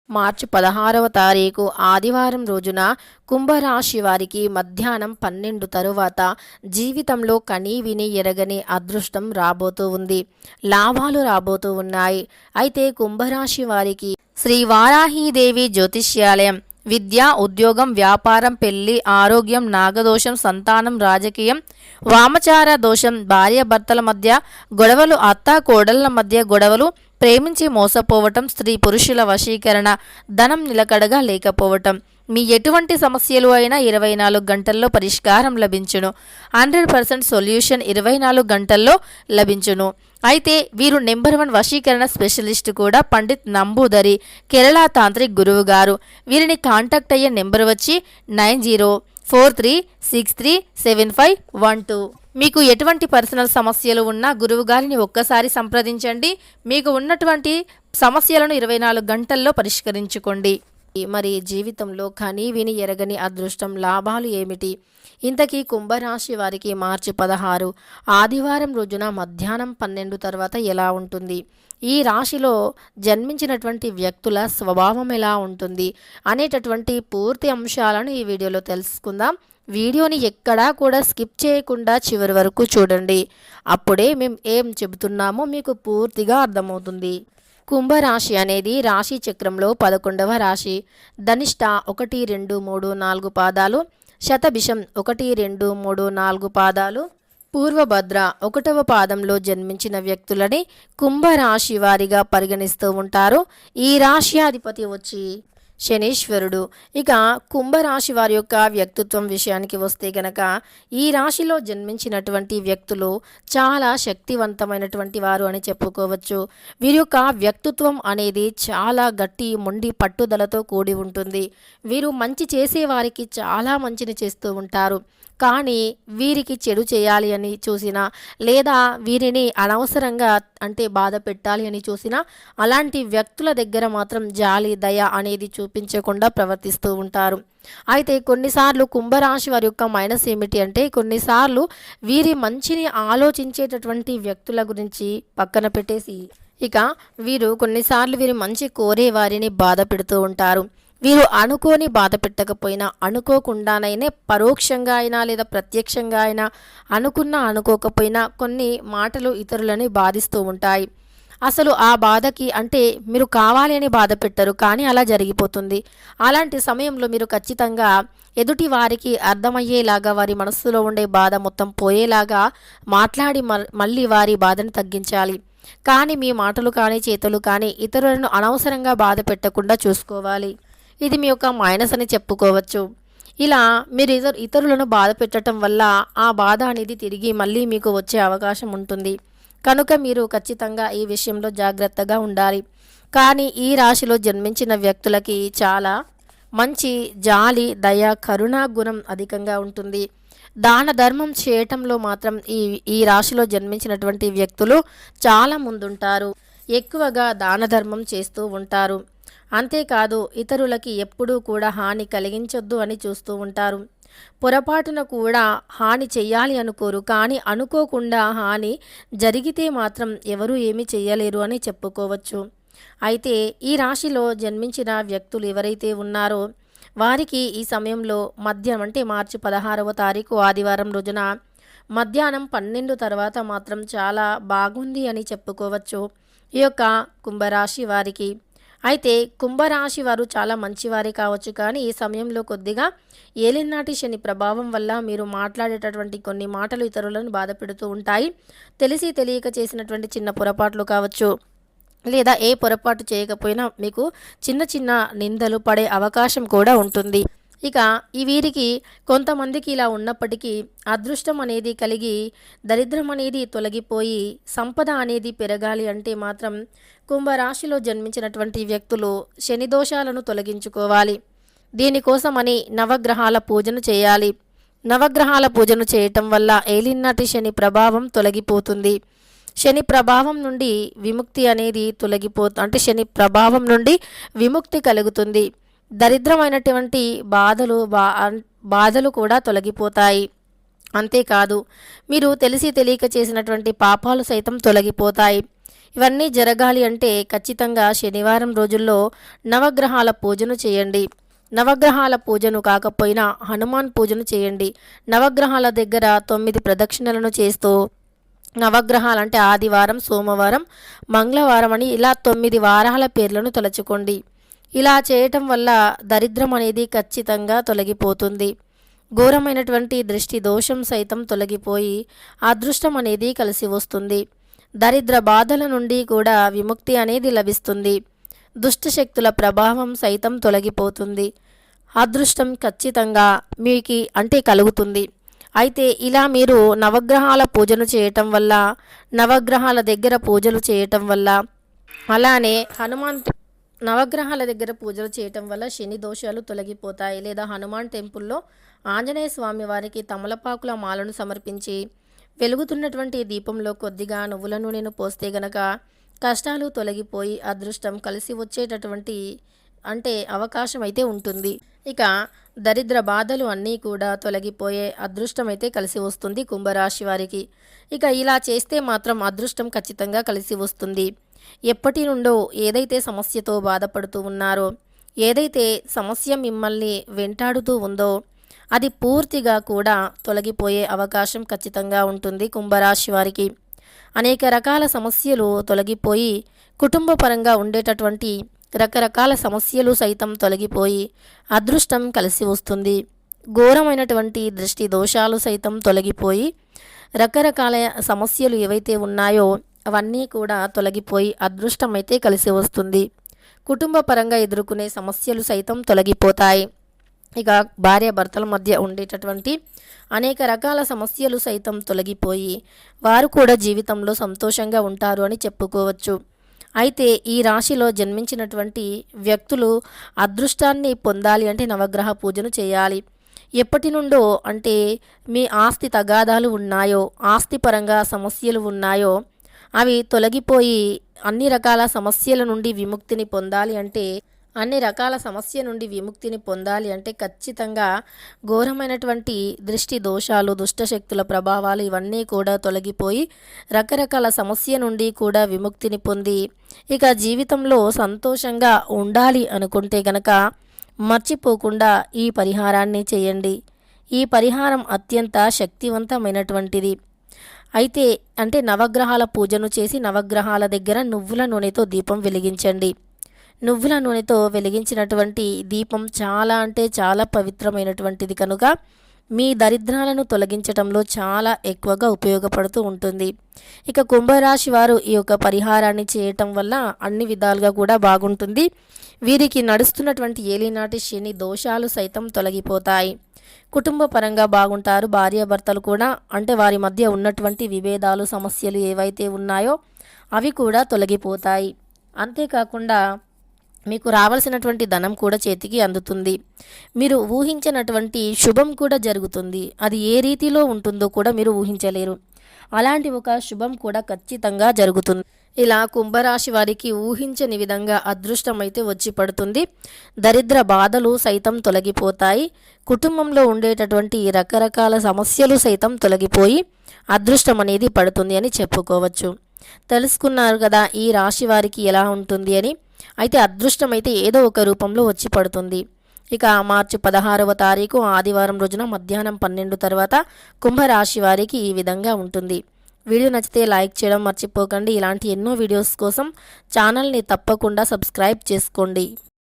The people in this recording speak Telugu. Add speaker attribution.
Speaker 1: మార్చి 16వ తారీఖు ఆదివారం రోజున కుంభరాశి వారికి మధ్యాహ్నం 12 తరువాత జీవితంలో కనీ విని ఎరగని అదృష్టం రాబోతూ ఉంది. లాభాలు రాబోతూ ఉన్నాయి. అయితే కుంభరాశి వారికి శ్రీ వారాహీదేవి జ్యోతిష్యాలయం విద్య, ఉద్యోగం, వ్యాపారం, పెళ్లి, ఆరోగ్యం, నాగదోషం, సంతానం, రాజకీయం, వామచార దోషం, భార్యాభర్తల మధ్య గొడవలు, అత్త కోడళ్ల మధ్య గొడవలు, ప్రేమించి మోసపోవటం, స్త్రీ పురుషుల వశీకరణ, ధనం నిలకడగా లేకపోవటం, మీ ఎటువంటి సమస్యలు అయినా 24 గంటల్లో పరిష్కారం లభించును. 100% సొల్యూషన్ 24 గంటల్లో లభించును. అయితే వీరు నెంబర్ 1 వశీకరణ స్పెషలిస్ట్ కూడా పండిత్ నంబూదరి, కేరళ తాంత్రిక్ గురువు గారు. వీరిని కాంటాక్ట్ అయ్యే నెంబర్ వచ్చి 9043637512. మీకు ఎటువంటి పర్సనల్ సమస్యలు ఉన్నా గురువు గారిని ఒక్కసారి సంప్రదించండి. మీకు ఉన్నటువంటి సమస్యలను 24 గంటల్లో పరిష్కరించుకోండి. మరి జీవితంలో కనీ విని ఎరగని అదృష్టం లాభాలు ఏమిటి? ఇంతకీ కుంభరాశి వారికి మార్చి 16 ఆదివారం రోజున మధ్యాహ్నం 12 తర్వాత ఎలా ఉంటుంది? ఈ రాశిలో జన్మించినటువంటి వ్యక్తుల స్వభావం ఎలా ఉంటుంది అనేటటువంటి పూర్తి అంశాలను ఈ వీడియోలో తెలుసుకుందాం. వీడియోని ఎక్కడా కూడా స్కిప్ చేయకుండా చివరి వరకు చూడండి. అప్పుడే మేము ఏం చెబుతున్నామో మీకు పూర్తిగా అర్థమవుతుంది. కుంభరాశి అనేది రాశి చక్రంలో 11వ రాశి. ధనిష్ట 1, 2, 3, 4 పాదాలు, శతభిషం 1, 2, 3, 4 పాదాలు, పూర్వభద్ర 1వ పాదంలో జన్మించిన వ్యక్తులని కుంభరాశి వారిగా పరిగణిస్తూ ఉంటారు. ఈ రాశ్యాధిపతి వచ్చి శనీశ్వరుడు. ఇక కుంభరాశి వారి యొక్క వ్యక్తిత్వం విషయానికి వస్తే గనక ఈ రాశిలో జన్మించినటువంటి వ్యక్తులు చాలా శక్తివంతమైనటువంటి వారు అని చెప్పుకోవచ్చు. వీరి యొక్క వ్యక్తిత్వం అనేది చాలా గట్టి మొండి పట్టుదలతో కూడి ఉంటుంది. వీరు మంచి చేసే వారికి చాలా మంచిని చేస్తూ ఉంటారు. కానీ వీరికి చెడు చేయాలి అని చూసినా, లేదా వీరిని అనవసరంగా అంటే బాధ పెట్టాలి అని చూసినా అలాంటి వ్యక్తుల దగ్గర మాత్రం జాలి, దయ అనేది చూపించకుండా ప్రవర్తిస్తూ ఉంటారు. అయితే కొన్నిసార్లు కుంభరాశి వారి యొక్క మైనస్ ఏమిటి అంటే, కొన్నిసార్లు వీరి మంచిని ఆలోచించేటటువంటి వ్యక్తుల గురించి పక్కన పెట్టేసి ఇక వీరు కొన్నిసార్లు వీరి మంచి కోరే వారిని బాధ పెడుతూ ఉంటారు. వీరు అనుకోని బాధ పెట్టకపోయినా, అనుకోకుండానైనా పరోక్షంగా అయినా లేదా ప్రత్యక్షంగా అయినా, అనుకోకపోయినా కొన్ని మాటలు ఇతరులని బాధిస్తూ ఉంటాయి. అసలు ఆ బాధకి అంటే మీరు కావాలి అని బాధ పెట్టరు, కానీ అలా జరిగిపోతుంది. అలాంటి సమయంలో మీరు ఖచ్చితంగా ఎదుటి వారికి అర్థమయ్యేలాగా, వారి మనస్సులో ఉండే బాధ మొత్తం పోయేలాగా మాట్లాడి మళ్ళీ వారి బాధను తగ్గించాలి. కానీ మీ మాటలు కానీ చేతులు కానీ ఇతరులను అనవసరంగా బాధ పెట్టకుండా చూసుకోవాలి. ఇది మీ యొక్క మైనస్ అని చెప్పుకోవచ్చు. ఇలా మీరు ఇతరులను బాధ పెట్టడం వల్ల ఆ బాధ అనేది తిరిగి మళ్ళీ మీకు వచ్చే అవకాశం ఉంటుంది. కనుక మీరు ఖచ్చితంగా ఈ విషయంలో జాగ్రత్తగా ఉండాలి. కానీ ఈ రాశిలో జన్మించిన వ్యక్తులకి చాలా మంచి జాలి, దయ, కరుణా గుణం అధికంగా ఉంటుంది. దాన ధర్మం చేయటంలో మాత్రం ఈ రాశిలో జన్మించినటువంటి వ్యక్తులు చాలా ముందుంటారు. ఎక్కువగా దాన ధర్మం చేస్తూ ఉంటారు. అంతేకాదు ఇతరులకి ఎప్పుడూ కూడా హాని కలిగించొద్దు అని చూస్తూ ఉంటారు. పొరపాటున కూడా హాని చెయ్యాలి అనుకోరు, కానీ అనుకోకుండా హాని జరిగితే మాత్రం ఎవరూ ఏమీ చెయ్యలేరు అని చెప్పుకోవచ్చు. అయితే ఈ రాశిలో జన్మించిన వ్యక్తులు ఎవరైతే ఉన్నారో వారికి ఈ సమయంలో మధ్యాహ్నం అంటే మార్చి 16వ తారీఖు ఆదివారం రోజున మధ్యాహ్నం 12 తర్వాత మాత్రం చాలా బాగుంది అని చెప్పుకోవచ్చు ఈ యొక్క కుంభరాశి వారికి. అయితే కుంభరాశి వారు చాలా మంచివారే కావచ్చు, కానీ ఈ సమయంలో కొద్దిగా ఏలినాటి శని ప్రభావం వల్ల మీరు మాట్లాడేటటువంటి కొన్ని మాటలు ఇతరులను బాధ పెడుతూ ఉంటాయి. తెలిసి తెలియక చేసినటువంటి చిన్న పొరపాట్లు కావచ్చు, లేదా ఏ పొరపాటు చేయకపోయినా మీకు చిన్న చిన్న నిందలు పడే అవకాశం కూడా ఉంటుంది. ఇక ఈ వీరికి కొంతమందికి ఇలా ఉన్నప్పటికీ అదృష్టం అనేది కలిగి దరిద్రం అనేది తొలగిపోయి సంపద అనేది పెరగాలి అంటే మాత్రం కుంభరాశిలో జన్మించినటువంటి వ్యక్తులు శని దోషాలను తొలగించుకోవాలి. దీనికోసమని నవగ్రహాల పూజను చేయాలి. నవగ్రహాల పూజను చేయటం వల్ల ఏలినాటి శని ప్రభావం తొలగిపోతుంది. శని ప్రభావం నుండి విముక్తి అనేది అంటే శని ప్రభావం నుండి విముక్తి కలుగుతుంది. దరిద్రమైనటువంటి బాధలు కూడా తొలగిపోతాయి. అంతేకాదు మీరు తెలిసి తెలియక చేసినటువంటి పాపాలు సైతం తొలగిపోతాయి. ఇవన్నీ జరగాలి అంటే ఖచ్చితంగా శనివారం రోజుల్లో నవగ్రహాల పూజను చేయండి. నవగ్రహాల పూజను కాకపోయినా హనుమాన్ పూజను చేయండి. నవగ్రహాల దగ్గర 9 ప్రదక్షిణలను చేస్తూ, నవగ్రహాలంటే ఆదివారం, సోమవారం, మంగళవారం అని ఇలా 9 వారాల పేర్లను తలుచుకోండి. ఇలా చేయటం వల్ల దరిద్రం అనేది ఖచ్చితంగా తొలగిపోతుంది. ఘోరమైనటువంటి దృష్టి దోషం సైతం తొలగిపోయి అదృష్టం అనేది కలిసి వస్తుంది. దరిద్ర బాధల నుండి కూడా విముక్తి అనేది లభిస్తుంది. దుష్టశక్తుల ప్రభావం సైతం తొలగిపోతుంది. అదృష్టం ఖచ్చితంగా మీకు కలుగుతుంది. అయితే ఇలా మీరు నవగ్రహాల పూజను చేయటం వల్ల, నవగ్రహాల దగ్గర పూజలు చేయటం వల్ల, అలానే నవగ్రహాల దగ్గర పూజలు చేయటం వల్ల శని దోషాలు తొలగిపోతాయి. లేదా హనుమాన్ టెంపుల్లో ఆంజనేయ స్వామి వారికి తమలపాకుల మాలను సమర్పించి వెలుగుతున్నటువంటి దీపంలో కొద్దిగా నువ్వుల నూనెను పోస్తే గనక కష్టాలు తొలగిపోయి అదృష్టం కలిసి వచ్చేటటువంటి అవకాశం అయితే ఉంటుంది. ఇక దరిద్ర బాధలు అన్నీ కూడా తొలగిపోయే అదృష్టం అయితే కలిసి వస్తుంది కుంభరాశి వారికి. ఇక ఇలా చేస్తే మాత్రం అదృష్టం ఖచ్చితంగా కలిసి వస్తుంది. ఎప్పటి నుండో ఏదైతే సమస్యతో బాధపడుతూ ఉన్నారో, ఏదైతే సమస్య మిమ్మల్ని వెంటాడుతూ ఉందో అది పూర్తిగా కూడా తొలగిపోయే అవకాశం ఖచ్చితంగా ఉంటుంది కుంభరాశి వారికి. అనేక రకాల సమస్యలు తొలగిపోయి కుటుంబపరంగా ఉండేటటువంటి రకరకాల సమస్యలు సైతం తొలగిపోయి అదృష్టం కలిసి వస్తుంది. ఘోరమైనటువంటి దృష్టి దోషాలు సైతం తొలగిపోయి రకరకాల సమస్యలు ఏవైతే ఉన్నాయో అవన్నీ కూడా తొలగిపోయి అదృష్టం అయితే కలిసి వస్తుంది. కుటుంబ పరంగా ఎదుర్కొనే సమస్యలు సైతం తొలగిపోతాయి. ఇక భార్యాభర్తల మధ్య ఉండేటటువంటి అనేక రకాల సమస్యలు సైతం తొలగిపోయి వారు కూడా జీవితంలో సంతోషంగా ఉంటారు అని చెప్పుకోవచ్చు. అయితే ఈ రాశిలో జన్మించినటువంటి వ్యక్తులు అదృష్టాన్ని పొందాలి అంటే నవగ్రహ పూజను చేయాలి. ఎప్పటి నుండో మీ ఆస్తి తగాదాలు ఉన్నాయో, ఆస్తి పరంగా సమస్యలు ఉన్నాయో అవి తొలగిపోయి అన్ని రకాల సమస్యల నుండి విముక్తిని పొందాలి అంటే ఖచ్చితంగా ఘోరమైనటువంటి దృష్టి దోషాలు, దుష్టశక్తుల ప్రభావాలు ఇవన్నీ కూడా తొలగిపోయి రకరకాల సమస్య నుండి కూడా విముక్తిని పొంది ఇక జీవితంలో సంతోషంగా ఉండాలి అనుకుంటే గనక మర్చిపోకుండా ఈ పరిహారాన్ని చేయండి. ఈ పరిహారం అత్యంత శక్తివంతమైనటువంటిది. అయితే నవగ్రహాల పూజను చేసి నవగ్రహాల దగ్గర నువ్వుల నూనెతో దీపం వెలిగించండి. నువ్వుల నూనెతో వెలిగించినటువంటి దీపం చాలా పవిత్రమైనటువంటిది కనుక మీ దరిద్రాలను తొలగించడంలో చాలా ఎక్కువగా ఉపయోగపడుతూ ఉంటుంది. ఇక కుంభరాశి వారు ఈ యొక్క పరిహారాన్ని చేయటం వల్ల అన్ని విధాలుగా కూడా బాగుంటుంది. వీరికి నడుస్తున్నటువంటి ఏలినాటి శని దోషాలు సైతం తొలగిపోతాయి. కుటుంబ పరంగా బాగుంటారు. భార్యాభర్తలు కూడా వారి మధ్య ఉన్నటువంటి విభేదాలు, సమస్యలు ఏవైతే ఉన్నాయో అవి కూడా తొలగిపోతాయి. అంతేకాకుండా మీకు రావాల్సినటువంటి ధనం కూడా చేతికి అందుతుంది. మీరు ఊహించినటువంటి శుభం కూడా జరుగుతుంది. అది ఏ రీతిలో ఉంటుందో కూడా మీరు ఊహించలేరు. అలాంటి ఒక శుభం కూడా ఖచ్చితంగా జరుగుతుంది. ఇలా కుంభరాశి వారికి ఊహించని విధంగా అదృష్టం అయితే వచ్చి పడుతుంది. దరిద్ర బాధలు సైతం తొలగిపోతాయి. కుటుంబంలో ఉండేటటువంటి రకరకాల సమస్యలు సైతం తొలగిపోయి అదృష్టం అనేది పడుతుంది అని చెప్పుకోవచ్చు. తెలుసుకున్నారు కదా ఈ రాశి వారికి ఎలా ఉంటుంది అని. అయితే అదృష్టం అయితే ఏదో ఒక రూపంలో వచ్చి పడుతుంది. ఇక మార్చి 16వ తారీఖు ఆదివారం రోజున మధ్యాహ్నం 12 తర్వాత కుంభరాశి వారికి ఈ విధంగా ఉంటుంది. వీడియో నచ్చితే లైక్ చేయడం మర్చిపోకండి. ఇలాంటి ఎన్నో వీడియోస్ కోసం ఛానల్ని తప్పకుండా సబ్స్క్రైబ్ చేసుకోండి.